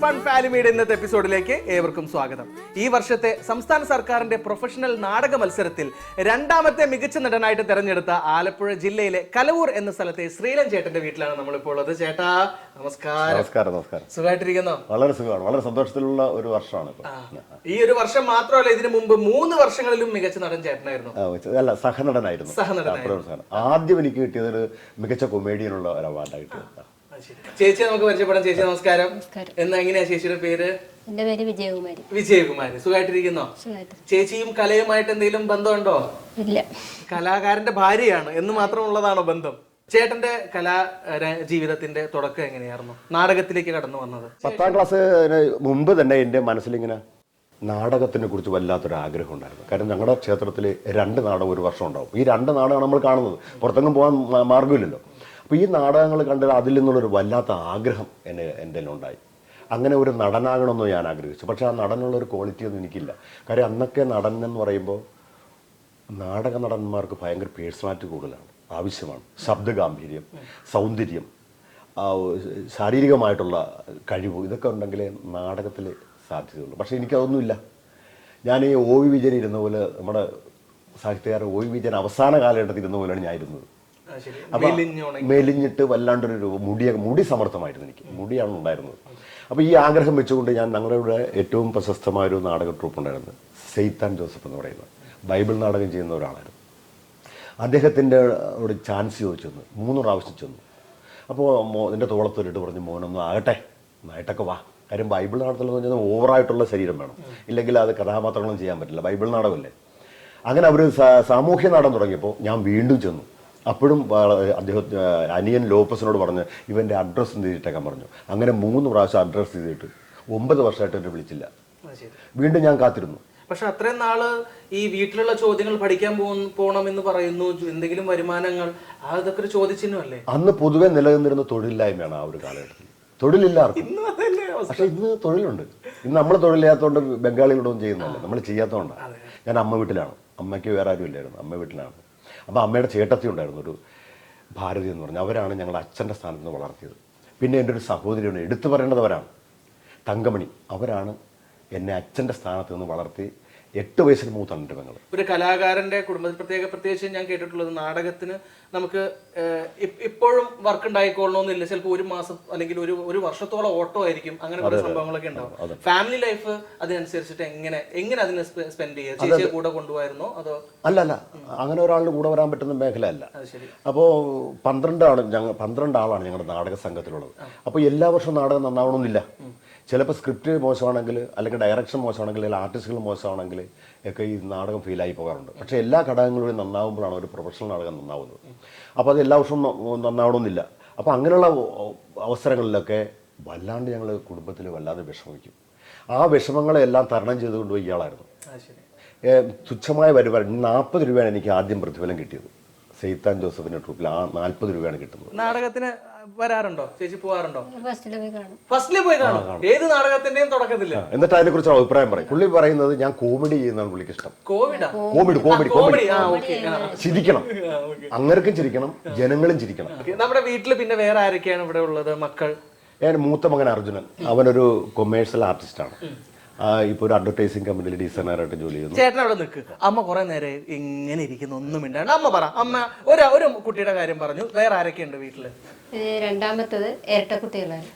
Fun ഫാലിമിയുടെ ഇന്നത്തെ എപ്പിസോഡിലേക്ക് ഏവർക്കും സ്വാഗതം. ഈ വർഷത്തെ സംസ്ഥാന സർക്കാരിന്റെ പ്രൊഫഷണൽ നാടക മത്സരത്തിൽ രണ്ടാമത്തെ മികച്ച നടനായിട്ട് തെരഞ്ഞെടുത്ത ആലപ്പുഴ ജില്ലയിലെ കലവൂർ എന്ന സ്ഥലത്തെ ശ്രീലൻ ചേട്ടന്റെ വീട്ടിലാണ് നമ്മളിപ്പോൾ ഉള്ളത്. ചേട്ടാ നമസ്കാരം. നമസ്കാരം. സുഖമായിട്ടിരിക്കുന്നോ? വളരെ സുഖമാണ്, വളരെ സന്തോഷത്തിലുള്ള ഒരു വർഷമാണ്. ഈ ഒരു വർഷം മാത്രമല്ല, ഇതിനു മുമ്പ് 3 വർഷങ്ങളിലും മികച്ച നടൻ ചേട്ടനായിരുന്നു. അല്ല, സഹനടനായിരുന്നു. ആദ്യം എനിക്ക് കിട്ടിയത് ഒരു മികച്ച കൊമേഡിയനുള്ള ഒരു അവാർഡാണ് കിട്ടിയത്. ചേച്ചിയെ നമുക്ക് പരിചയപ്പെടാം. ചേച്ചി നമസ്കാരം. എന്നാ എങ്ങനെയാ ചേച്ചിയുടെ പേര്? എന്റെ പേര് വിജയകുമാരി. വിജയകുമാരി. സുഖമായിട്ടിരിക്കുന്നോ? ചേച്ചിയും കലയുമായിട്ട് എന്തെങ്കിലും ബന്ധമുണ്ടോ? ഇല്ല. കലാകാരന്റെ ഭാര്യയാണ് എന്ന് മാത്രമുള്ളതാണോ ബന്ധം? ചേട്ടന്റെ കലാ ജീവിതത്തിന്റെ തുടക്കം എങ്ങനെയായിരുന്നു? നാടകത്തിലേക്ക് കടന്നു വന്നത് 10ാം ക്ലാസ് മുമ്പ് തന്നെ എൻ്റെ മനസ്സിലിങ്ങനെ നാടകത്തിനെ കുറിച്ച് വല്ലാത്തൊരു ആഗ്രഹം ഉണ്ടായിരുന്നു. കാരണം ഞങ്ങളുടെ ക്ഷേത്രത്തിൽ 2 നാടകം ഒരു വർഷം ഉണ്ടാവും. ഈ 2 നാടകമാണ് നമ്മൾ കാണുന്നത്. പുറത്തെങ്ങും പോകാൻ മാർഗ്ഗമില്ലല്ലോ. അപ്പോൾ ഈ നാടകങ്ങൾ കണ്ടത് അതിൽ നിന്നുള്ളൊരു വല്ലാത്ത ആഗ്രഹം എൻ്റെ ഉണ്ടായി. അങ്ങനെ ഒരു നടനാകണമെന്ന് ഞാൻ ആഗ്രഹിച്ചു. പക്ഷേ ആ നടനുള്ളൊരു ക്വാളിറ്റി ഒന്നും എനിക്കില്ല. കാര്യം അന്നൊക്കെ നടൻ എന്ന് പറയുമ്പോൾ നാടക നടന്മാർക്ക് ഭയങ്കര പേഴ്സണാലിറ്റി കൂടുതലാണ്, ആവശ്യമാണ്. ശബ്ദഗാംഭീര്യം, സൗന്ദര്യം, ശാരീരികമായിട്ടുള്ള കഴിവ്, ഇതൊക്കെ ഉണ്ടെങ്കിലേ നാടകത്തിൽ സാധ്യതയുള്ളൂ. പക്ഷേ എനിക്കതൊന്നുമില്ല. ഞാൻ ഈ ഒ വി വിജയൻ ഇരുന്ന പോലെ, നമ്മുടെ സാഹിത്യകാരൻ ഒ വി വിജയൻ അവസാന കാലഘട്ടത്തിൽ ഇരുന്ന പോലെയാണ് ഞാൻ ഇരുന്നത്. അപ്പം മെലിഞ്ഞിട്ട് വല്ലാണ്ടൊരു മുടി സമർത്ഥമായിരുന്നു. എനിക്ക് മുടിയാണ് ഉണ്ടായിരുന്നത്. അപ്പോൾ ഈ ആഗ്രഹം വെച്ചുകൊണ്ട് ഞാൻ ഞങ്ങളുടെ ഏറ്റവും പ്രശസ്തമായൊരു നാടക ട്രൂപ്പ് ഉണ്ടായിരുന്നു, സെയ്ത്താൻ ജോസഫ് എന്ന് പറയുന്നത്. ബൈബിൾ നാടകം ചെയ്യുന്ന ഒരാളായിരുന്നു. അദ്ദേഹത്തിൻ്റെ ഒരു ചാൻസ് ചോദിച്ചു വന്നു, 3 പ്രാവശ്യം ചെന്നു. അപ്പോൾ എൻ്റെ തോളത്തൊരിട്ട് പറഞ്ഞു, മോനൊന്നും ആകട്ടെ, നന്നായിട്ടൊക്കെ വാ. കാര്യം ബൈബിൾ നാടകത്തിലെന്ന് പറഞ്ഞാൽ ഓവറായിട്ടുള്ള ശരീരം വേണം, ഇല്ലെങ്കിൽ അത് കഥാപാത്രങ്ങളും ചെയ്യാൻ പറ്റില്ല, ബൈബിൾ നാടകമല്ലേ. അങ്ങനെ അവർ സാമൂഹ്യ നാടകം തുടങ്ങിയപ്പോൾ ഞാൻ വീണ്ടും ചെന്നു. അപ്പോഴും അദ്ദേഹം അനിയൻ ലോപ്പസിനോട് പറഞ്ഞ് ഇവൻ്റെ അഡ്രസ്സ് ചെയ്തിട്ടേക്കാൻ പറഞ്ഞു. അങ്ങനെ 3 പ്രാവശ്യം അഡ്രസ്സ് ചെയ്തിട്ട് 9 വർഷമായിട്ട് എന്നെ വിളിച്ചില്ല. വീണ്ടും ഞാൻ കാത്തിരുന്നു. പക്ഷെ അത്രയും നാള് ഈ വീട്ടിലുള്ള ചോദ്യങ്ങൾ പഠിക്കാൻ പോകണമെന്ന് പറയുന്നു, എന്തെങ്കിലും വരുമാനങ്ങൾ, അതൊക്കെ ഒരു ചോദിച്ചിരുന്നല്ലേ? അന്ന് പൊതുവെ നിലനിന്നിരുന്ന തൊഴിലില്ലായ്മയാണ് ആ ഒരു കാലഘട്ടത്തിൽ. തൊഴിലില്ലാർക്കും. പക്ഷെ ഇന്ന് തൊഴിലുണ്ട്. ഇന്ന് നമ്മൾ തൊഴിലില്ലാത്തതുകൊണ്ട് ബംഗാളികളോടൊന്നും ചെയ്യുന്നതല്ല, നമ്മൾ ചെയ്യാത്തതുകൊണ്ടാണ്. ഞാൻ അമ്മ വീട്ടിലാണ്. അമ്മയ്ക്ക് വേറെ ആരും ഇല്ലായിരുന്നു, അമ്മ വീട്ടിലാണ്. അപ്പോൾ അമ്മയുടെ ചേട്ടത്തി ഉണ്ടായിരുന്നു, ഒരു ഭാരതി എന്ന് പറഞ്ഞാൽ. അവരാണ് ഞങ്ങളുടെ അച്ഛൻ്റെ സ്ഥാനത്ത് നിന്ന് വളർത്തിയത്. പിന്നെ എൻ്റെ ഒരു സഹോദരിയുണ്ട്, എടുത്തു പറയേണ്ടവരാണ്, തങ്കമണി. അവരാണ് എന്നെ അച്ഛൻ്റെ സ്ഥാനത്ത് നിന്ന് വളർത്തി. 8 വയസ്സിന് മൂത്താണ് എൻ്റെ പെങ്ങൾ. ഒരു കലാകാരന്റെ കുടുംബത്തിൽ പ്രത്യേകിച്ച് ഞാൻ കേട്ടിട്ടുള്ളത്, നാടകത്തിന് നമുക്ക് ഇപ്പോഴും വർക്ക് ഉണ്ടായിക്കൊള്ളണമെന്നില്ല. ചിലപ്പോൾ 1 മാസം അല്ലെങ്കിൽ ഒരു വർഷത്തോളം ഓട്ടോ ആയിരിക്കും. അങ്ങനെ കുറേ സംഭവങ്ങളൊക്കെ ഉണ്ടാവും. ഫാമിലി ലൈഫ് അതിനനുസരിച്ചിട്ട് എങ്ങനെ അതിനെ സ്പെൻഡ് ചെയ്യുക? ചേച്ചിയെ കൂടെ കൊണ്ടുപോയിരുന്നോ അതോ? അല്ല, അങ്ങനെ ഒരാളുടെ കൂടെ വരാൻ പറ്റുന്ന മേഖല അല്ല. അപ്പോൾ 12 ആളാണ് ഞങ്ങളുടെ നാടക സംഘത്തിലുള്ളത്. അപ്പോൾ എല്ലാ വർഷവും നാടകം നന്നാവണമെന്നില്ല. ചിലപ്പോൾ സ്ക്രിപ്റ്റ് മോശമാണെങ്കിൽ, അല്ലെങ്കിൽ ഡയറക്ഷൻ മോശമാണെങ്കിൽ, അല്ലെങ്കിൽ ആർട്ടിസ്റ്റുകൾ മോശമാണെങ്കിൽ ഒക്കെ ഈ നാടകം ഫെയിലായി പോകാറുണ്ട്. പക്ഷേ എല്ലാ ഘടകങ്ങളും നന്നാവുമ്പോഴാണ് ഒരു പ്രൊഫഷണൽ നാടകം നന്നാവുന്നത്. അപ്പോൾ അത് എല്ലാ വർഷവും നന്നാവണമെന്നില്ല. അപ്പോൾ അങ്ങനെയുള്ള അവസരങ്ങളിലൊക്കെ വല്ലാണ്ട് ഞങ്ങൾ കുടുംബത്തിൽ വല്ലാതെ വിഷമിക്കും. ആ വിഷമങ്ങളെല്ലാം തരണം ചെയ്തുകൊണ്ട് ഇയാളായിരുന്നു. തുച്ഛമായ വരുമാനം 40 രൂപയാണ് എനിക്ക് ആദ്യം പ്രതിഫലം കിട്ടിയത്. സെയ്ത്താൻ ജോസഫിന്റെ ട്രൂപ്പിൽ ആ 40 രൂപയാണ് കിട്ടുന്നത്. നാടകത്തിന് വരാറുണ്ടോ? ചേച്ചി പോവാറുണ്ടോ? ഫസ്റ്റില് പോയി കാണും. ഏത് നാടകത്തിന്റെയും തുടക്കത്തില്ല. എന്നിട്ട് അതിനെ കുറിച്ച് അഭിപ്രായം പറയും. പുള്ളി പറയുന്നത് ഞാൻ കോമഡി ചെയ്യുന്നതാണ് പുള്ളിക്ക് ഇഷ്ടം. കോമഡി ചിരിക്കണം, അങ്ങർക്കും ചിരിക്കണം, ജനങ്ങളും ചിരിക്കണം. നമ്മുടെ വീട്ടില് പിന്നെ വേറെ ആരൊക്കെയാണ് ഇവിടെ ഉള്ളത്? മക്കൾ? മൂത്ത മകൻ അർജുനൻ. അവനൊരു കൊമേഴ്സ്യൽ ആർട്ടിസ്റ്റാണ്. ഇപ്പൊ ഒരു അഡ്വർടൈസിംഗ് കമ്പനിയിൽ ഡിസൈനറായിട്ട് ജോലി ചെയ്യുന്നു. ചേട്ടൻ അവിടെ നിൽക്ക്. അമ്മ കുറെ നേരം ഇങ്ങനെ ഇരിക്കുന്നു, ഒന്നും മിണ്ടാണ്ട്. അമ്മ പറ. അമ്മ ഒരു കുട്ടിയുടെ കാര്യം പറഞ്ഞു. വേറെ ആരൊക്കെയുണ്ട് വീട്ടില്? രണ്ടാമത്തത് ഇരട്ട കുട്ടികളാണ്.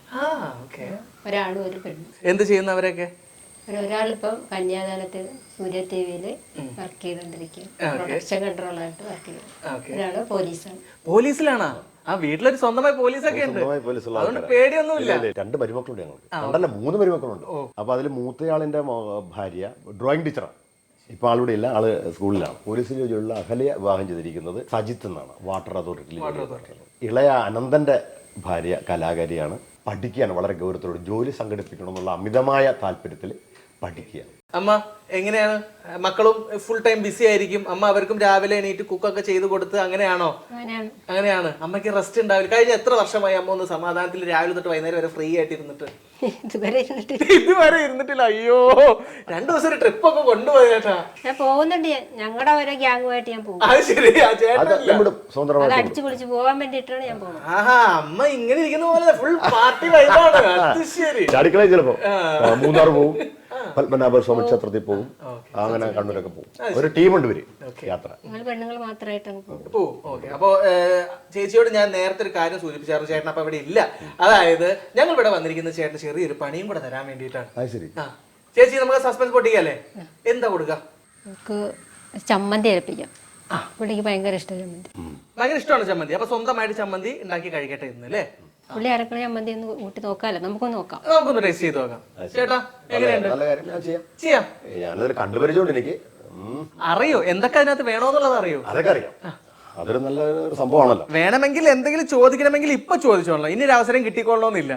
ഒരാളും ഒരു പെണ്ണും. എന്ത് ചെയ്യുന്നവരൊക്കെ? ഒരാളിപ്പം കന്യാദാനത്തിൽ സൂര്യ ടി വിയില് വർക്ക് ചെയ്തോണ്ടിരിക്കും, പ്രൊഡക്ഷൻ കൺട്രോളായിട്ട് വർക്ക് ചെയ്യും. ഒരാള് പോലീസാണ്. പോലീസിലാണോ? ആ വീട്ടിലൊരു സ്വന്തമായി പോലീസൊക്കെ ഉണ്ട്, അതുകൊണ്ട് പേടിയൊന്നുമില്ല. 2 മരുമക്കളുണ്ട് ഞങ്ങൾക്ക്. 3 മരുമക്കളുണ്ട്. അപ്പൊ അതിൽ മൂത്തയാളിന്റെ ഭാര്യ ഡ്രോയിങ് ടീച്ചറാണ്. ഇപ്പൊ ആളിവിടെ ഇല്ല, ആള് സ്കൂളിലാണ്. പോലീസിൽ ജോലിയുള്ള അഹല്യ വിവാഹം ചെയ്തിരിക്കുന്നത് സജിത്ത് എന്നാണ്, വാട്ടർ അതോറിറ്റിയിൽ. ഇളയ അനന്തന്റെ ഭാര്യ കലാകാരിയാണ്. പഠിക്കുകയാണ് വളരെ ഗൗരവത്തോടെ. ജോലി സംഘടിപ്പിക്കണമെന്നുള്ള അമിതമായ താല്പര്യത്തിൽ പഠിക്കുകയാണ്. അമ്മ എങ്ങനെയാണ്? മക്കളും ഫുൾ ടൈം ബിസി ആയിരിക്കും. അമ്മ അവർക്കും രാവിലെ എണീറ്റ് കുക്കൊക്കെ ചെയ്ത് കൊടുത്ത് അങ്ങനെയാണോ? അങ്ങനെയാണ്. അമ്മയ്ക്ക് റെസ്റ്റ് ഉണ്ടാവില്ല. കഴിഞ്ഞ എത്ര വർഷമായി അമ്മ ഒന്ന് സമാധാനത്തിൽ രാവിലെ തൊട്ട് വൈകുന്നേരം വരെ ഫ്രീ ആയിട്ട് ഇരുന്നിട്ട്? ഇതുവരെ ഇരുന്നിട്ടില്ല. ഇതുവരെ ഇരുന്നിട്ടില്ല. അയ്യോ, 2 ദിവസം ഒരു ട്രിപ്പ് ഒക്കെ കൊണ്ടുപോയി ചേട്ടാ. ഞാൻ പോകുന്നുണ്ട്, ഞങ്ങളുടെ ഓരോ ഗ്യാങ്ങുമായിട്ട് ഞാൻ പോകും. അത് ശരി. ആ അത് ചേട്ടനില്ല. നമ്മുടെ സ്വന്തമായിട്ട് അത് അടിച്ചു പൊളിച്ച് പോകാൻ വേണ്ടിയിട്ടാണ് ഞാൻ പോകുന്നത്. ആഹാ, അമ്മ ഇങ്ങനെ ഇരിക്കുന്ന പോലെ ഫുൾ പാർട്ടി വൈബാണ്. അത് ശരി. ചാടിക്കളയിൽ ചിലപ്പോ മൂന്നാർ പോകും, പത്മനാഭ സ്വാമി ക്ഷേത്രത്തിൽ പോകും, അങ്ങനെ കണ്ണൂരൊക്കെ പോകും. ഒരു ടീമുണ്ട് ഇവര് യാത്ര. ഞങ്ങൾ പെണ്ണുങ്ങൾ മാത്രമായിട്ടാണ് പോകുന്നത്. ഓ, ഓക്കെ. അപ്പോ ചേച്ചിയോട് ഞാൻ നേരത്തെ ഒരു കാര്യം സൂചിപ്പിച്ചായിരുന്നു, ചേട്ടൻ അപ്പൊ ഇവിടെ ഇല്ല. അതായത് ഞങ്ങൾ ഇവിടെ വന്നിരിക്കുന്ന ചേട്ടന് ചെറിയൊരു പണിയും കൂടെ തരാൻ വേണ്ടിയിട്ടാണ്. അത് ശരി. ചേച്ചി, നമുക്ക് സസ്പെൻസ് പൊട്ടിക്കല്ലേ? എന്താ കൊടുക്ക? നമുക്ക് ചമ്മന്തി ഏൽപ്പിക്കാം. പുള്ളിക്ക് ഭയങ്കര ഇഷ്ടം ചമ്മന്തി. ഭയങ്കര ഇഷ്ടമാണ് ചമ്മന്തി. അപ്പൊ സ്വന്തമായിട്ട് ചമ്മന്തി ഉണ്ടാക്കി കഴിക്കട്ടെ ഇന്ന് അല്ലേ? പുള്ളി അരക്കണ ചമ്മന്തി ഒന്ന് കൂട്ടി നോക്കാമല്ലോ, നമുക്കൊന്ന് നോക്കാം. നമുക്കൊന്ന് ടേസ്റ്റ് ചെയ്ത് നോക്കാം. ചേട്ടാ എങ്ങനെയുണ്ട്? നല്ല കാര്യം, ഞാൻ ചെയ്യാം. ഞാനതിൽ കണ്ടുപരിച്ചോണ്ട് എനിക്ക് അറിയോ എന്തൊക്കെ അതിനകത്ത് വേണോന്നുള്ളത് അറിയോ? അതൊക്കെ അറിയാം. അതൊരു നല്ല ഒരു സംഭവമാണല്ലോ. വേണമെങ്കിൽ എന്തെങ്കിലും ചോദിക്കണമെങ്കിൽ ഇപ്പൊ ചോദിച്ചോളാം, ഇനി ഒരു അവസരം കിട്ടിക്കൊള്ളണമെന്നില്ല.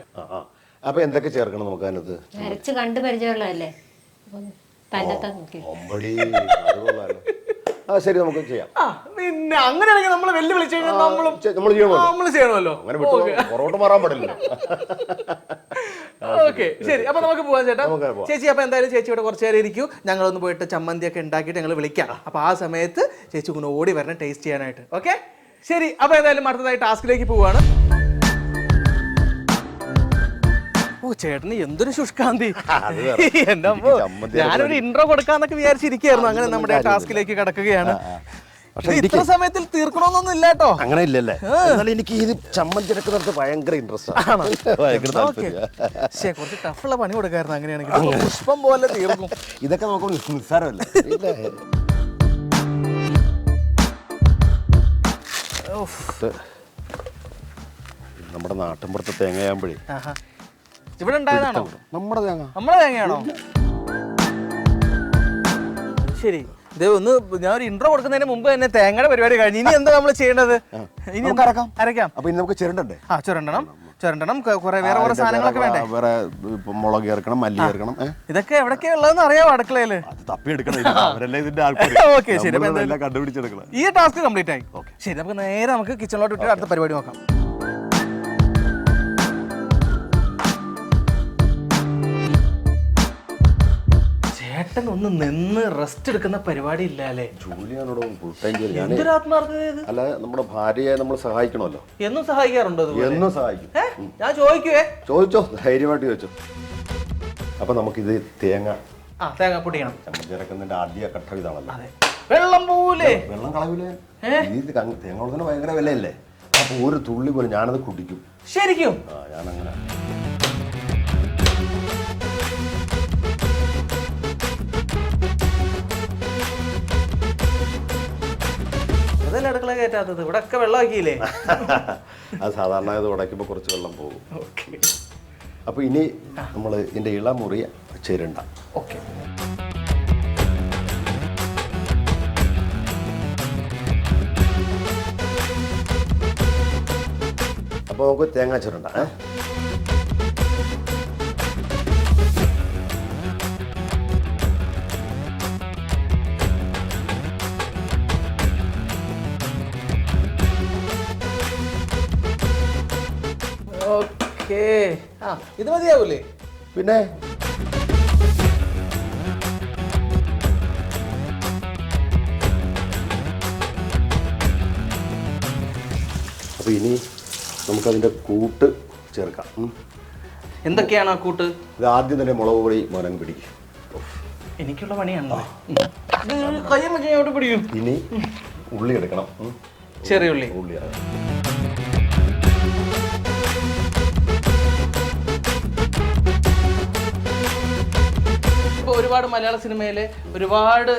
അപ്പൊ എന്തൊക്കെ ചേർക്കണം നമുക്ക് അതിനകത്ത്? അരച്ച് കണ്ടു പരിചയമുള്ളതല്ലേ, തന്നെത്താൻ നോക്കി. ശരി, നമുക്ക് ചെയ്യാം. പിന്നെ അങ്ങനെയാണെങ്കിൽ നമ്മൾ വെല്ലുവിളിച്ചു കഴിഞ്ഞാൽ നമ്മൾ ചെയ്യണമല്ലോ. അങ്ങനെ പുറകോട്ട് മാറാൻ പാടില്ല. ഓക്കെ, ശരി. അപ്പൊ നമുക്ക് പോവാൻ ചേട്ടാ. ചേച്ചി, അപ്പൊ എന്തായാലും ചേച്ചി ഇവിടെ കുറച്ചു നേരം ഇരിക്കൂ. ഞങ്ങളൊന്ന് പോയിട്ട് ചമ്മന്തി ഒക്കെ ഉണ്ടാക്കിയിട്ട് ഞങ്ങൾ വിളിക്കാം. അപ്പൊ ആ സമയത്ത് ചേച്ചി ഒന്ന് ഓടി വരണം ടേസ്റ്റ് ചെയ്യാനായിട്ട്. ഓക്കെ, ശരി. അപ്പൊ എന്തായാലും അടുത്തതായി ടാസ്കിലേക്ക് പോവാണ്. ഓ, ചേട്ടന് എന്തൊരു ശുഷ്കാന്തി. എന്റെ അമ്മോ, ഞാനൊരു ഇൻട്രോ കൊടുക്കാന്നൊക്കെ വിചാരിച്ചിരിക്കുകയായിരുന്നു. അങ്ങനെ നമ്മുടെ ടാസ്കിലേക്ക് കടക്കുകയാണ്. പക്ഷെ ഇത്ര സമയത്തിൽ തീർക്കണമെന്നൊന്നും ഇല്ല കേട്ടോ. അങ്ങനെ ഇല്ലല്ലേ? എനിക്ക് ഇത് ചമ്മന്തി എടുക്കുന്നിടത്ത് ഭയങ്കര ഇൻട്രസ്റ്റ് ആണ്. കുറച്ച് ടഫുള്ള പണി കൊടുക്കായിരുന്നു. അങ്ങനെയാണെങ്കിൽ പുഷ്പം പോലെ തീർക്കും. ഇതൊക്കെ നമുക്ക് നിസ്സാരമല്ല. നമ്മുടെ നാട്ടിൻപുറത്തെ തേങ്ങയാകുമ്പോഴേ ഇവിടെ ഉണ്ടായതാണോ? നമ്മുടെ തേങ്ങയാണോ? ശരി. ഇത് ഒന്ന് ഞാൻ ഒരു ഇൻട്രോ കൊടുക്കുന്നതിന് മുമ്പ് തന്നെ തേങ്ങയുടെ പരിപാടി കഴിഞ്ഞു. ഇനി എന്താ നമ്മൾ ചെയ്യേണ്ടത്? ഇനി അരക്കാം. അപ്പൊ ഇനി നമുക്ക് ചിരണ്ടണ്ടേ? ചുരണ്ടണം. കുറെ വേറെ സാധനങ്ങളൊക്കെ വേണ്ടേ? വേറെ മുളക് ചേർക്കണം, മല്ലി ചേർക്കണം. ഇതൊക്കെ എവിടൊക്കെയാ ഉള്ളതെന്ന് അറിയാമോ? അടുക്കളയില് തപ്പിയെടുക്കണം. അവരല്ലേ ഇതിന്റെ ആൾക്കാർ. ഓക്കെ, ശരി. കണ്ടുപിടിച്ചെടുക്കണം. ഈ ടാസ്ക് കംപ്ലീറ്റ് ആയി. ശരി, നമുക്ക് നേരെ നമുക്ക് കിച്ചണിലോട്ട് വിട്ട് അടുത്ത പരിപാടി നോക്കാം. ചേട്ടൻ ഒന്ന് നിന്ന് റെസ്റ്റ് എടുക്കുന്ന പരിപാടി ഇല്ല അല്ലേ? അല്ല, നമ്മുടെ ഭാര്യയെ നമ്മൾ സഹായിക്കണമല്ലോ. എന്നും സഹായിക്കാറുണ്ടോ? എന്നും സഹായിക്കും. ഞാൻ ചോദിച്ചോ, ധൈര്യമായിട്ട് ചോദിച്ചോ. അപ്പൊ നമുക്കിത് തേങ്ങ പൊടിക്കണം. ചമ്മന്തി ഇറക്കുന്നതിന്റെ ആദ്യ ഘട്ടം ഇതാണല്ലോ. വെള്ളം പോവൂലേ? വെള്ളം കളയൂലേ? തേങ്ങ ഉള്ളതിന് ഭയങ്കര വിലയല്ലേ? അപ്പൊ ഒരു തുള്ളി പോലും ഞാനത് കുടിക്കും. ശരിക്കും? ഞാനങ്ങനെ അടുക്കള കയറ്റാത്തത്. ഇവിടെ ഒക്കെ വെള്ളം ആക്കിയില്ലേ? അത് സാധാരണ ഇത് ഉടയ്ക്കുമ്പോൾ കുറച്ച് വെള്ളം പോകും. അപ്പൊ ഇനി നമ്മൾ ഇതിന്റെ ഇളമുറിയ ചിരണ്ട. ഓക്കെ. അപ്പൊ നമുക്ക് തേങ്ങ ചിരണ്ട. ഇത് മതിയാവൂലേ? പിന്നെ അപ്പൊ ഇനി നമുക്കതിന്റെ കൂട്ട് ചേർക്കാം. എന്തൊക്കെയാണ് ആ കൂട്ട്? ഇത് ആദ്യം തന്നെ മുളക് പൊടി മോനം പിടിക്കും. എനിക്കുള്ള പണിയാണോ? പിടിക്കും. ഇനി ഉള്ളി എടുക്കണം. ചെറിയ ഉള്ളി. ഇപ്പോൾ ഒരുപാട് മലയാള സിനിമയിലെ ഒരുപാട്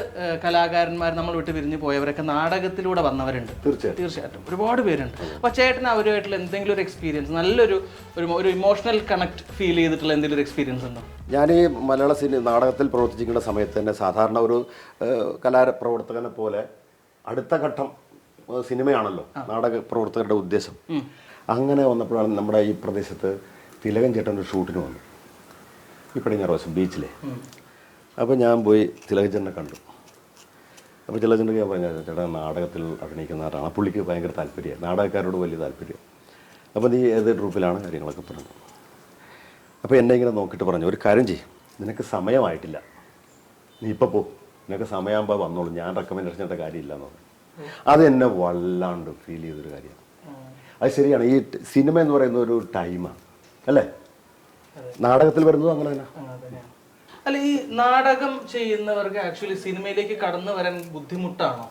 കലാകാരന്മാർ നമ്മൾ വിട്ട് പിരിഞ്ഞു പോയവരൊക്കെ നാടകത്തിലൂടെ വന്നവരുണ്ട്. തീർച്ചയായിട്ടും ഒരുപാട് പേരുണ്ട്. അപ്പോൾ ചേട്ടന് അവരുമായിട്ടുള്ള എന്തെങ്കിലും ഒരു എക്സ്പീരിയൻസ്, നല്ലൊരു ഒരു ഇമോഷണൽ കണക്ട് ഫീൽ ചെയ്തിട്ടുള്ള എന്തെങ്കിലും ഒരു എക്സ്പീരിയൻസ് ഉണ്ടോ? ഞാൻ ഈ മലയാള നാടകത്തിൽ പ്രവർത്തിച്ചിരിക്കുന്ന സമയത്ത് തന്നെ സാധാരണ ഒരു കലാപ്രവർത്തകനെ പോലെ അടുത്ത ഘട്ടം സിനിമയാണല്ലോ നാടക പ്രവർത്തകരുടെ ഉദ്ദേശം. അങ്ങനെ വന്നപ്പോഴാണ് നമ്മുടെ ഈ പ്രദേശത്ത് തിലകൻ ചേട്ടൻ ഒരു ഷൂട്ടിന് വന്നു, ഈ പടിഞ്ഞാറ് ബീച്ചിലെ. അപ്പോൾ ഞാൻ പോയി തിലകൻ ചേട്ടനെ കണ്ടു. അപ്പോൾ തിലകൻ ചേട്ടൻ ഞാൻ പറഞ്ഞു, ചേട്ടൻ നാടകത്തിൽ അഭിനയിക്കുന്ന ആളാണ്. പുള്ളിക്ക് ഭയങ്കര താല്പര്യമാണ്, നാടകക്കാരോട് വലിയ താല്പര്യം. അപ്പോൾ നീ ഏത് ട്രൂപ്പിലാണ് കാര്യങ്ങളൊക്കെ പറഞ്ഞു. അപ്പോൾ എന്നെ ഇങ്ങനെ നോക്കിയിട്ട് പറഞ്ഞു, ഒരു കാര്യം ചെയ്യും, നിനക്ക് സമയമായിട്ടില്ല, നീ ഇപ്പോൾ പോ, നിനക്ക് സമയമാകുമ്പോൾ വന്നോളൂ, ഞാൻ റെക്കമെൻഡേഷൻ ചെയ്യേണ്ട കാര്യമില്ല എന്ന് പറഞ്ഞു. അത് എന്നെ വല്ലാണ്ട് ഫീൽ ചെയ്തൊരു കാര്യമാണ്. അത് ശരിയാണ്, ഈ സിനിമ എന്ന് പറയുന്ന ഒരു ടൈമാണ് അല്ലേ? നാടകത്തിൽ വരുന്നത് അങ്ങനെ തന്നെ. അല്ല, ഈ നാടകം ചെയ്യുന്നവർക്ക് ആക്ച്വലി സിനിമയിലേക്ക് കടന്നു വരാൻ ബുദ്ധിമുട്ടാണോ?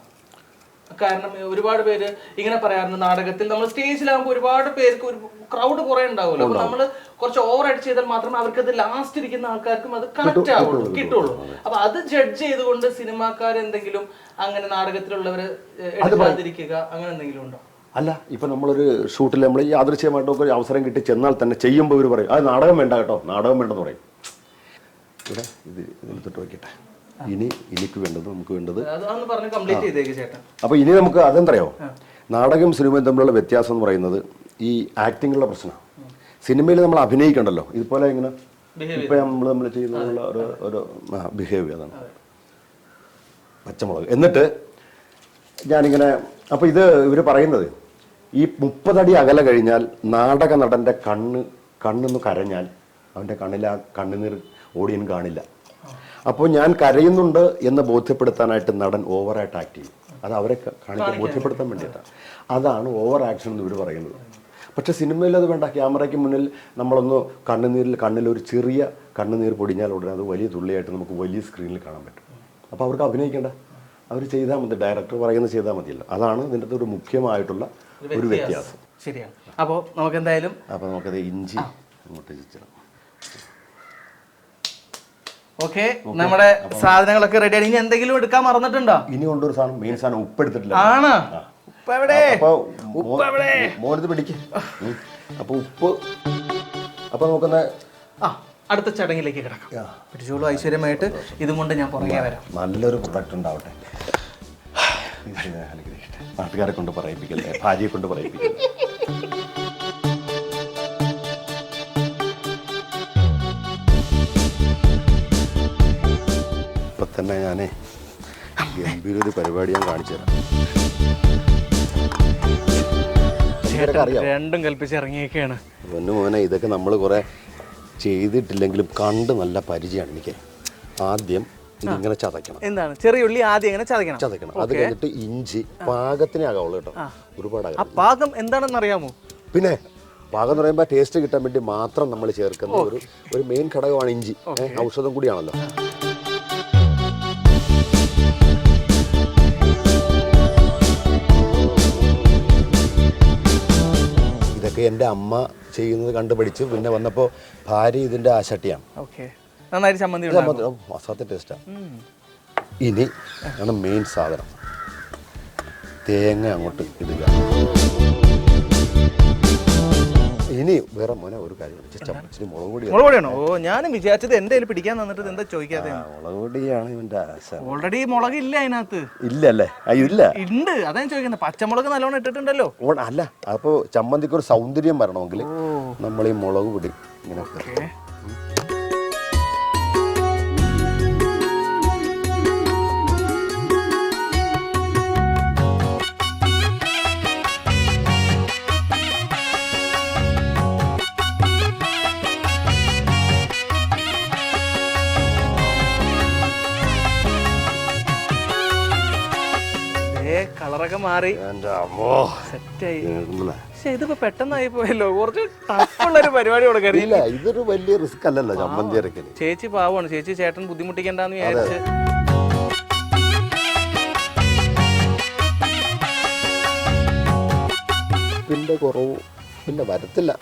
കാരണം ഒരുപാട് പേര് ഇങ്ങനെ പറയാറുണ്ട്, നാടകത്തിൽ നമ്മൾ സ്റ്റേജിലാകുമ്പോൾ ഒരുപാട് പേർക്ക് ഒരു ക്രൗഡ് കുറെ ഉണ്ടാവുമല്ലോ, അപ്പൊ നമ്മള് കുറച്ച് ഓവർ ആയിട്ട് ചെയ്താൽ മാത്രമേ അവർക്ക് അത് ലാസ്റ്റ് ഇരിക്കുന്ന ആൾക്കാർക്കും അത് കണക്ട് ആവുള്ളൂ, കിട്ടുള്ളൂ. അപ്പൊ അത് ജഡ്ജ് ചെയ്തുകൊണ്ട് സിനിമാക്കാർ എന്തെങ്കിലും അങ്ങനെ നാടകത്തിലുള്ളവര് എടുക്കാതിരിക്കുക അങ്ങനെ എന്തെങ്കിലും ഉണ്ടോ? അല്ല, ഇപ്പം നമ്മളൊരു ഷൂട്ടിൽ നമ്മൾ ഈ യാദൃശ്യമായിട്ടൊക്കെ ഒരു അവസരം കിട്ടി ചെന്നാൽ തന്നെ ചെയ്യുമ്പോൾ ഇവർ പറയും, അത് നാടകം വേണ്ട കേട്ടോ, നാടകം വേണ്ടെന്ന് പറയും. ഇവിടെ ഇതിട്ട് വയ്ക്കട്ടെ, എനിക്ക് വേണ്ടത് നമുക്ക് വേണ്ടത്. അപ്പോൾ ഇനി നമുക്ക് അതെന്തറിയോ, നാടകം സിനിമയും തമ്മിലുള്ള വ്യത്യാസം എന്ന് പറയുന്നത് ഈ ആക്ടിങ്ങുള്ള പ്രശ്നമാണ്. സിനിമയിൽ നമ്മൾ അഭിനയിക്കണ്ടല്ലോ, ഇതുപോലെ ഇങ്ങനെ ഇപ്പം നമ്മൾ ചെയ്യുന്നതിനുള്ള ഒരു ബിഹേവിയർ, അതാണ് പച്ചമുളക്. എന്നിട്ട് ഞാനിങ്ങനെ, അപ്പോൾ ഇത് ഇവർ പറയുന്നത് ഈ 30 അടി അകലെ കഴിഞ്ഞാൽ നാടക നടൻ്റെ കണ്ണെന്ന് കരഞ്ഞാൽ അവൻ്റെ കണ്ണിൽ ആ കണ്ണുനീർ ഓഡിയൻ കാണില്ല. അപ്പോൾ ഞാൻ കരയുന്നുണ്ട് എന്ന് ബോധ്യപ്പെടുത്താനായിട്ട് നടൻ ഓവറായിട്ട് ആക്ട് ചെയ്യും. അത് അവരെ കാണിക്കാൻ ബോധ്യപ്പെടുത്താൻ വേണ്ടിയിട്ടാണ്. അതാണ് ഓവർ ആക്ഷൻ എന്ന് ഇവർ പറയുന്നത്. പക്ഷേ സിനിമയിൽ അത് വേണ്ട. ക്യാമറയ്ക്ക് മുന്നിൽ നമ്മളൊന്ന് കണ്ണിലൊരു ചെറിയ കണ്ണുനീർ പൊടിഞ്ഞാൽ ഉടനെ അത് വലിയ തുള്ളിയായിട്ട് നമുക്ക് വലിയ സ്ക്രീനിൽ കാണാൻ പറ്റും. അപ്പോൾ അവർക്ക് അഭിനയിക്കേണ്ട, അവർ ചെയ്താൽ മതി, ഡയറക്ടർ പറയുന്നത് ചെയ്താൽ മതിയല്ലോ. അതാണ് ഇതിൻ്റെ ഒരു മുഖ്യമായിട്ടുള്ള ഒരു വ്യത്യാസം. ശരിയാണ്. അപ്പോൾ നമുക്ക് എന്തായാലും നമുക്കത് ഇഞ്ചി അങ്ങോട്ട് വെച്ചിടാം. ഓക്കെ, നമ്മുടെ സാധനങ്ങളൊക്കെ റെഡിയാണ്. ഇനി എന്തെങ്കിലും എടുക്കാൻ മറന്നിട്ടുണ്ടോ? ഇനി കൊണ്ടൊരു സാധനം, മെയിൻ സാധനം ഉപ്പ് എടുത്തിട്ടില്ല. ആണ്, ഉപ്പ് എവിടെ? മോനത് പിടിക്ക്. അപ്പൊ ഉപ്പ്, അപ്പൊ നമുക്കൊന്ന് അടുത്ത ചടങ്ങിലേക്ക് കിടക്കാം. പിടിച്ചോളൂ, ഐശ്വര്യമായിട്ട് ഇതും കൊണ്ട് ഞാൻ പുറകെ വരാം. നല്ലൊരു പ്രൊഡക്റ്റ് ഉണ്ടാവട്ടെ. നാട്ടുകാരെ കൊണ്ട് പറയിപ്പിക്കല്ലേ, ഭാര്യയെ കൊണ്ട് പറയിപ്പിക്കല്ലേ. ഇപ്പൊ തന്നെ ഞാനേ ഗംഭീര ഒരു പരിപാടി ഞാൻ കാണിച്ചു തരാം. രണ്ടും കൽപ്പിച്ച് ഇറങ്ങിയൊക്കെയാണ്. മോനെ, ഇതൊക്കെ നമ്മൾ കുറെ ചെയ്തിട്ടില്ലെങ്കിലും കണ്ട് നല്ല പരിചയമാണ് എനിക്ക്. ആദ്യം ഇതിങ്ങനെ ചതയ്ക്കണം. എന്താണ്? ചെറിയ ഉള്ളി ആദ്യം ഇങ്ങനെ ചതയ്ക്കണം. അത് കഴിഞ്ഞിട്ട് ഇഞ്ചി പാകത്തിനേ ആകാവുള്ളൂ കേട്ടോ, ഒരുപാട്. ആ പാകം എന്താണെന്ന് അറിയാമോ? പിന്നെ പാകം എന്ന് പറയുമ്പോൾ ടേസ്റ്റ് കിട്ടാൻ വേണ്ടി മാത്രം നമ്മൾ ചേർക്കുന്ന ഒരു മെയിൻ ഘടകമാണ് ഇഞ്ചി. ഔഷധം കൂടിയാണല്ലോ. ഇതൊക്കെ എൻ്റെ അമ്മ ചെയ്യുന്നത് കണ്ടുപിടിച്ച് പിന്നെ വന്നപ്പോൾ ഭാര്യ ഇതിൻ്റെ ആശട്ടിയാണ്. അസാധ്യ ടേസ്റ്റാണ്. ഇനി ആണ് മെയിൻ സാധനം, തേങ്ങ അങ്ങോട്ട് ഇടുക. ഇനി വേറെ മോനെ ഒരു കാര്യം, മുളക് പൊടിയാണോ? ഓ, ഞാനും വിചാരിച്ചത് എന്റെ കയ്യിൽ പിടിക്കാൻ തന്നിട്ട് എന്താ ചോദിക്കാതെ. മുളക് പൊടിയാണ് ഇവന്റെ ആശ. ഓൾറെഡി മുളക് ഇല്ല അതിനകത്ത്. ഇല്ല അല്ലേ? ഇല്ല, ഉണ്ട്. അതാ ചോദിക്കുന്നത്. പച്ചമുളക് നല്ലോണം ഇട്ടിട്ടുണ്ടല്ലോ. അല്ല, അപ്പോൾ ചമ്മന്തിക്ക് ഒരു സൗന്ദര്യം വരണമെങ്കിൽ നമ്മൾ ഈ മുളക് പൊടി ഇങ്ങനെ. കളറൊക്കെ മാറി സെറ്റായി. പക്ഷെ ഇതിപ്പോ പെട്ടെന്നായി പോയല്ലോ. കുറച്ച് ടഫുള്ളൊരു പരിപാടി കൊടുക്കറിയില്ല. ഇതൊരു വലിയ റിസ്ക് അല്ലല്ലോ ചമ്മന്തി അരക്കല്. ചേച്ചി പാവമാണ്. ചേച്ചി ചേട്ടൻ ബുദ്ധിമുട്ടിക്കണ്ടെന്ന് വിചാരിച്ച്. ഉപ്പിന്റെ കുറവ് പിന്നെ വരത്തില്ല.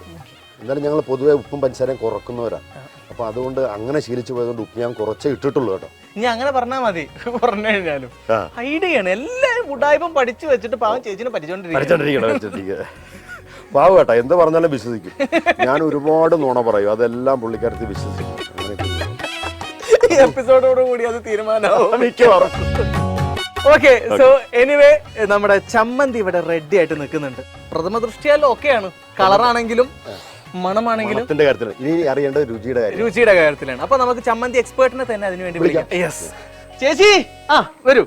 എന്നാലും ഞങ്ങൾ പൊതുവെ ഉപ്പും പഞ്ചസാരയും കുറക്കുന്നവരാണ്. അപ്പൊ അതുകൊണ്ട് അങ്ങനെ ശീലിച്ചു പോയതുകൊണ്ട് ഉപ്പ് ഞാൻ കുറച്ചേ ഇട്ടിട്ടുള്ളൂ കേട്ടോ. ഇനി അങ്ങനെ പറഞ്ഞാൽ മതി. പറഞ്ഞു കഴിഞ്ഞാലും ഐഡിയാണ്. എല്ലാരും ഉടായ്പം പഠിച്ചു വെച്ചിട്ട് പാവം ചേച്ചിനെ പഠിച്ചോണ്ടിരിക്കണം. പാവം കേട്ടോ, എന്ത് പറഞ്ഞാലും വിശ്വസിക്കും. ഞാൻ ഒരുപാട് നുണ പറയും, അതെല്ലാം പുള്ളിക്കാരത്തി വിശ്വസിക്കും. ഈ എപ്പിസോഡോട് കൂടി അത് തീരുമാനമാവും മിക്കവാറും. ഓക്കെ, സോ എനിവേ നമ്മുടെ ചമ്മന്തി ഇവിടെ റെഡി ആയിട്ട് നിൽക്കുന്നുണ്ട്. പ്രഥമ ദൃഷ്ടിയാലും ഓക്കെയാണ്. കളറാണെങ്കിലും മണമാണെങ്കിലും ഇനി അറിയേണ്ടത് രുചിയുടെ കാര്യത്തിലാണ്. അപ്പൊ നമുക്ക് ചമ്മന്തി എക്സ്പേർട്ടിനെ തന്നെ അതിനു വേണ്ടി വിളിക്കാം. യെസ് ചേച്ചി, വരൂ.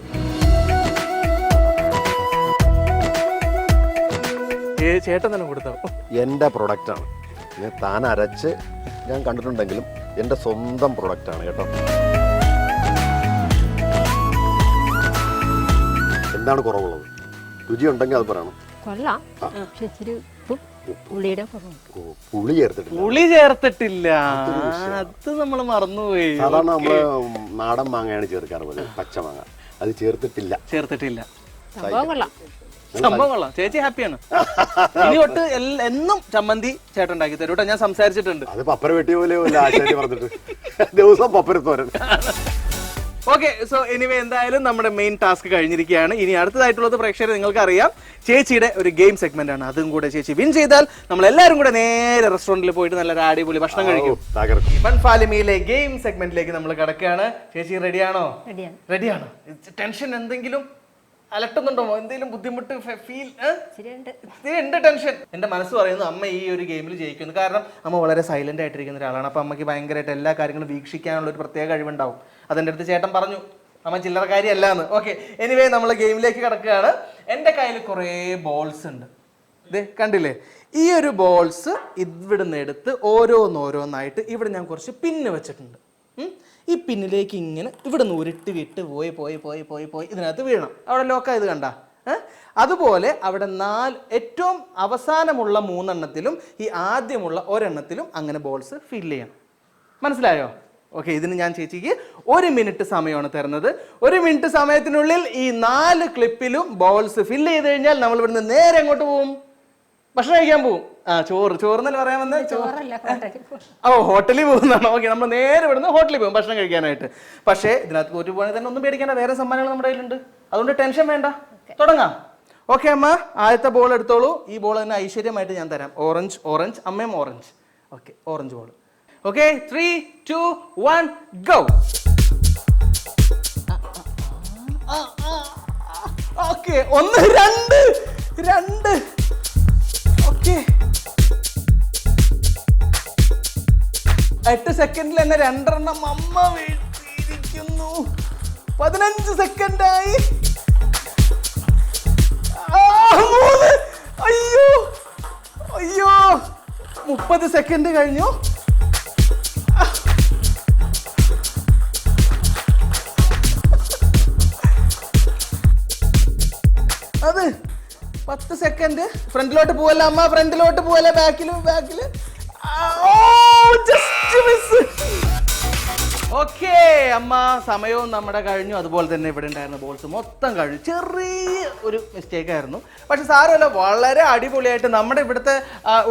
ചേട്ടൻ തന്നെ കൊടുത്തോ? എന്റെ പ്രൊഡക്റ്റാണ്, താൻ അരച്ച് ഞാൻ കണ്ടിട്ടുണ്ടെങ്കിലും എൻ്റെ സ്വന്തം പ്രൊഡക്റ്റാണ് കേട്ടോ. എന്താണ് കുറവുള്ളത്? രുചി ഉണ്ടെങ്കിൽ അത് പറയണം. കൊള്ളാം, പക്ഷെ ഇച്ചിരി പുളിയുടെ പുളി ചേർത്തിട്ടില്ല. പുളി ചേർത്തിട്ടില്ല, അത് നമ്മൾ മറന്നുപോയി. സാധാരണ നമ്മള് നാടൻ മാങ്ങയാണ് ചേർക്കാറ് പോലെ, പച്ചമാങ്ങ. അത് ചേർത്തിട്ടില്ല. സംഭവം കൊള്ളാം. സംഭവം കൊള്ളാം. ചേച്ചി ഹാപ്പിയാണ്. ഇനി തൊട്ട് എന്നും ചമ്മന്തി ചേട്ടൻ ഉണ്ടാക്കി തരും കേട്ടോ. ഞാൻ സംസാരിച്ചിട്ടുണ്ട്. അത് പപ്പര വെട്ടിയ പോലെ ആശാരി പറഞ്ഞിട്ട് ദിവസം പപ്പരത്തോരൻ. ഓക്കെ, സോ എനിവേ എന്തായാലും നമ്മുടെ മെയിൻ ടാസ്ക് കഴിഞ്ഞിരിക്കുകയാണ്. ഇനി അടുത്തതായിട്ടുള്ളത് പ്രേക്ഷകരെ നിങ്ങൾക്ക് അറിയാം, ചേച്ചിയുടെ ഒരു ഗെയിം സെഗ്മെന്റ് ആണ്. അതും കൂടെ ചേച്ചി വിൻ ചെയ്താൽ നമ്മൾ എല്ലാവരും കൂടെ നേരെ റെസ്റ്റോറന്റിൽ പോയിട്ട് നല്ല അടിപൊളി ഭക്ഷണം കഴിക്കും. ഫൺ ഫാലിമിയിലെ ഗെയിം സെഗ്മെന്റിലേക്ക് നമ്മൾ കിടക്കുകയാണ്. ചേച്ചി റെഡിയാണോ? റെഡിയാണ്. ടെൻഷൻ എന്തെങ്കിലും അലട്ടുന്നുണ്ടോ? എന്തെങ്കിലും ബുദ്ധിമുട്ട് ഫീൽ ഉണ്ട്? ടെൻഷൻ. എന്റെ മനസ്സ് പറയുന്നു അമ്മ ഈ ഒരു ഗെയിമിൽ ജയിക്കുന്നു. കാരണം അമ്മ വളരെ സൈലന്റ് ആയിട്ടിരിക്കുന്ന ഒരാളാണ്. അപ്പൊ അമ്മയ്ക്ക് ഭയങ്കരമായിട്ട് എല്ലാ കാര്യങ്ങളും വീക്ഷിക്കാനുള്ള ഒരു പ്രത്യേക കഴിവുണ്ടാവും. അതെന്റെ അടുത്ത് ചേട്ടൻ പറഞ്ഞു, അമ്മ ചില്ലറക്കാരി അല്ലാന്ന്. ഓക്കെ, എനിവേ നമ്മൾ ഗെയിമിലേക്ക് കിടക്കുകയാണ്. എൻ്റെ കയ്യിൽ കുറേ ബോൾസ് ഉണ്ട്. ഇതേ കണ്ടില്ലേ, ഈ ഒരു ബോൾസ് ഇവിടുന്ന് എടുത്ത് ഓരോന്നോരോന്നായിട്ട് ഇവിടെ ഞാൻ കുറച്ച് പിന്ന് വെച്ചിട്ടുണ്ട്. ഈ പിന്നിലേക്ക് ഇങ്ങനെ ഇവിടെ നിന്ന് ഉരുട്ടി വിട്ട് പോയി പോയി പോയി പോയി പോയി ഇതിനകത്ത് വീഴണം. അവിടെ ലോക്കായത് കണ്ട. അതുപോലെ അവിടെ ഏറ്റവും അവസാനമുള്ള 3 എണ്ണത്തിലും ഈ ആദ്യമുള്ള ഒരെണ്ണത്തിലും അങ്ങനെ ബോൾസ് ഫില്ല് ചെയ്യണം. മനസ്സിലായോ? ഓക്കെ, ഇതിന് ഞാൻ ചേച്ചിക്ക് 1 മിനിറ്റ് സമയമാണ് തരുന്നത്. 1 മിനിറ്റ് സമയത്തിനുള്ളിൽ ഈ 4 ക്ലിപ്പിലും ബോൾസ് ഫില്ല് ചെയ്ത് കഴിഞ്ഞാൽ നമ്മൾ ഇവിടുന്ന് നേരെ എങ്ങോട്ട് പോവും? ഭക്ഷണം കഴിക്കാൻ പോവും. ചോറെന്നല്ലേ പറയാൻ വന്നത്? ഹോട്ടലിൽ പോകുന്നതാണ്. ഓക്കെ, നമ്മൾ നേരെ ഇവിടുന്ന് ഹോട്ടലിൽ പോകും ഭക്ഷണം കഴിക്കാനായിട്ട്. പക്ഷേ ഇതിനകത്ത് തോറ്റു പോകണമെങ്കിൽ തന്നെ ഒന്നും പേടിക്കേണ്ട, വേറെ സമ്മാനങ്ങൾ നമ്മുടെ കയ്യിലുണ്ട്. അതുകൊണ്ട് ടെൻഷൻ വേണ്ട, തുടങ്ങാം. ഓക്കെ അമ്മ, ആദ്യത്തെ ബോൾ എടുത്തോളൂ. ഈ ബോൾ തന്നെ ഐശ്വര്യമായിട്ട് ഞാൻ തരാം. ഓറഞ്ച്, അമ്മയും orange. Okay, orange ball. Okay, 3, 2, 1 go. Okay, 1, 2. Okay, 8 സെക്കൻഡിൽ തന്നെ 2 എണ്ണം അമ്മ വീഴ്ത്തിയിരിക്കുന്നു. 15 സെക്കൻഡായി. 3. അയ്യോ 30 സെക്കൻഡ് കഴിഞ്ഞു. അത് 10 സെക്കൻഡ്. ഫ്രണ്ടിലോട്ട് പോവല്ല അമ്മ, ഫ്രണ്ടിലോട്ട് പോവല്ല, ബാക്കില്. Just miss. ഓക്കെ അമ്മ, സമയവും നമ്മുടെ കഴിഞ്ഞു. അതുപോലെ തന്നെ ഇവിടെ ഉണ്ടായിരുന്ന ബോൾസ് മൊത്തം കഴിഞ്ഞു. ചെറിയ ഒരു മിസ്റ്റേക്ക് ആയിരുന്നു, പക്ഷെ സാരമല്ല, വളരെ അടിപൊളിയായിട്ട് നമ്മുടെ ഇവിടുത്തെ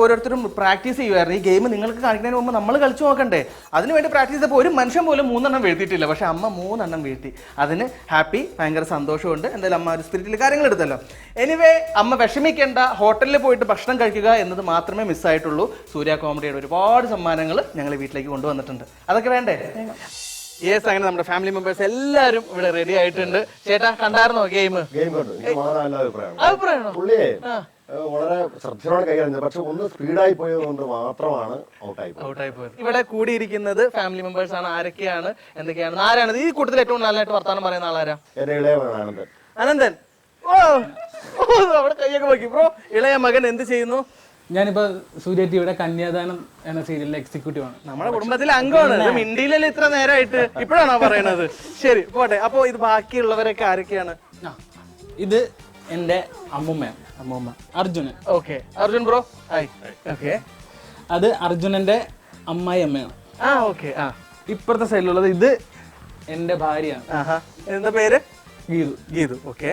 ഓരോരുത്തരും പ്രാക്ടീസ് ചെയ്യുമായിരുന്നു. ഈ ഗെയിം നിങ്ങൾക്ക് കാണിക്കുന്നതിന് മുമ്പ് നമ്മൾ കളിച്ചു നോക്കണ്ടേ? അതിനുവേണ്ടി പ്രാക്ടീസ് ചെയ്തപ്പോൾ ഒരു മനുഷ്യൻ പോലും 3 എണ്ണം വീഴ്ത്തിയിട്ടില്ല. പക്ഷെ അമ്മ 3 എണ്ണം വീഴ്ത്തി. അതിന് ഹാപ്പി, ഭയങ്കര സന്തോഷമുണ്ട്. എന്തായാലും അമ്മ ഒരു സ്പിരിറ്റിൽ കാര്യങ്ങൾ എടുത്തല്ലോ. എനിവേ അമ്മ വിഷമിക്കേണ്ട, ഹോട്ടലിൽ പോയിട്ട് ഭക്ഷണം കഴിക്കുക എന്നത് മാത്രമേ മിസ്സായിട്ടുള്ളൂ. സൂര്യ കോമഡിയുടെ ഒരുപാട് സമ്മാനങ്ങൾ ഞങ്ങൾ വീട്ടിലേക്ക് കൊണ്ടുവന്നിട്ടുണ്ട്. അതൊക്കെ വേണ്ടേ? യെസ്, അങ്ങനെ നമ്മുടെ ഫാമിലി മെമ്പേഴ്സ് എല്ലാവരും ഇവിടെ റെഡി ആയിട്ടുണ്ട്. ചേട്ടാ കണ്ടായിരുന്നോ ഗെയിം? അഭിപ്രായമാണോ? വളരെ ശ്രദ്ധയോടെ കൈകാര്യം, പക്ഷെ ഒന്ന് സ്പീഡായി പോയത് കൊണ്ട് മാത്രമാണ് ഔട്ടായി പോയത്. ഇവിടെ കൂടിയിരിക്കുന്നത് ഫാമിലി മെമ്പേഴ്സ് ആണ്. ആരൊക്കെയാണ്, എന്തൊക്കെയാണ്, ആരാണ് ഈ കൂട്ടത്തിൽ ഏറ്റവും നല്ലതായിട്ട് വർത്താനം പറയുന്ന ആളാരാ? എന്റെ ഇളയ മകൻ അനന്തൻ. അവിടെ കൈയൊക്കെ നോക്കി. ബ്രോ, ഇളയ മകൻ എന്ത് ചെയ്യുന്നു? ഞാനിപ്പോ സൂര്യ ടിവിയുടെ കന്യാദാനം എന്ന സീരിയലിലെ എക്സിക്യൂട്ടീവ് ആണ്. നമ്മുടെ കുടുംബത്തിലെ അംഗമാണ്. മിണ്ടിയിലല്ലേ ഇത്ര നേരമായിട്ട്, ഇപ്പോഴാണോ പറയണത്? ശരി, പോട്ടെ. അപ്പൊ ഇത് ബാക്കിയുള്ളവരൊക്കെ ആരൊക്കെയാണ്? ഇത് എന്റെ അമ്മൂമ്മ Arjunan. Okay, Arjun bro. Okay, അത് അർജുനന്റെ അമ്മായി അമ്മയാണ്. ഓക്കെ. ഇപ്പുറത്തെ സൈഡിലുള്ളത് ഇത് എന്റെ ഭാര്യയാണ്. എന്താ പേര്? ഗീതു. ഓക്കെ,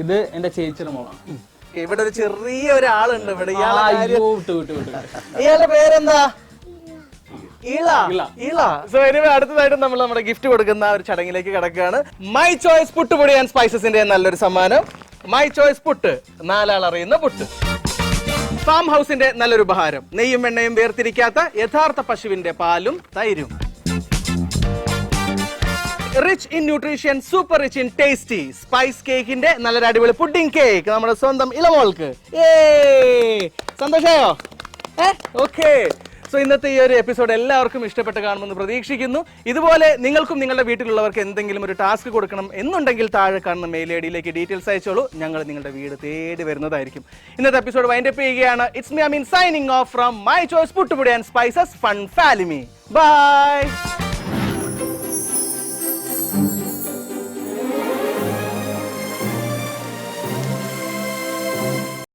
ഇത് എന്റെ ചേച്ചിയുടെ മോളാണ്. ഇവിടെ ഒരു ചെറിയ ഒരാളുണ്ട് ഇവിടെ. ഇയാളുടെ പേരെന്താ? സോ എനിവേ അടുത്തതായിട്ട് നമ്മൾ നമ്മുടെ ഗിഫ്റ്റ് കൊടുക്കുന്ന ഒരു ചടങ്ങിലേക്ക് കിടക്കുകയാണ്. മൈ ചോയ്സ് പുട്ടുപൊടി ആൻഡ് സ്പൈസസിന്റെ നല്ലൊരു സമ്മാനം. മൈ ചോയ്സ് പുട്ട്, 4 ആൾ അറിയുന്ന പുട്ട്. ഫാം ഹൗസിന്റെ നല്ലൊരു ഉപഹാരം, നെയ്യും എണ്ണയും വേർതിരിക്കാത്ത യഥാർത്ഥ പശുവിന്റെ പാലും തൈരും. Rich in nutrition, super rich in tasty spice കേക്കിന്റെ നല്ലൊരു അടിപൊളി പുഡിംഗ് കേക്ക് നമ്മുടെ സ്വന്തം ഇളമോൾക്ക്. സന്തോഷായോ? ഓക്കെ, സോ സോ ഇന്നത്തെ ഈ ഒരു എപ്പിസോഡ് എല്ലാവർക്കും ഇഷ്ടപ്പെട്ട് കാണുമെന്ന് പ്രതീക്ഷിക്കുന്നു. ഇതുപോലെ നിങ്ങൾക്കും നിങ്ങളുടെ വീട്ടിലുള്ളവർക്ക് എന്തെങ്കിലും ഒരു ടാസ്ക് കൊടുക്കണം എന്നുണ്ടെങ്കിൽ താഴെ കാണുന്ന മെയിൽ ഐ ഡിയിലേക്ക് ഡീറ്റെയിൽസ് അയച്ചോളൂ. ഞങ്ങൾ നിങ്ങളുടെ വീട് തേടി വരുന്നതായിരിക്കും. ഇന്നത്തെ എപ്പിസോഡ് വൈൻഡപ്പ് ചെയ്യുകയാണ്. It's me Ameen signing off from my choice പുട്ടുപൊടി ആൻഡ് സ്പൈസസ് ഫൺ ഫാലിമി. ബൈ.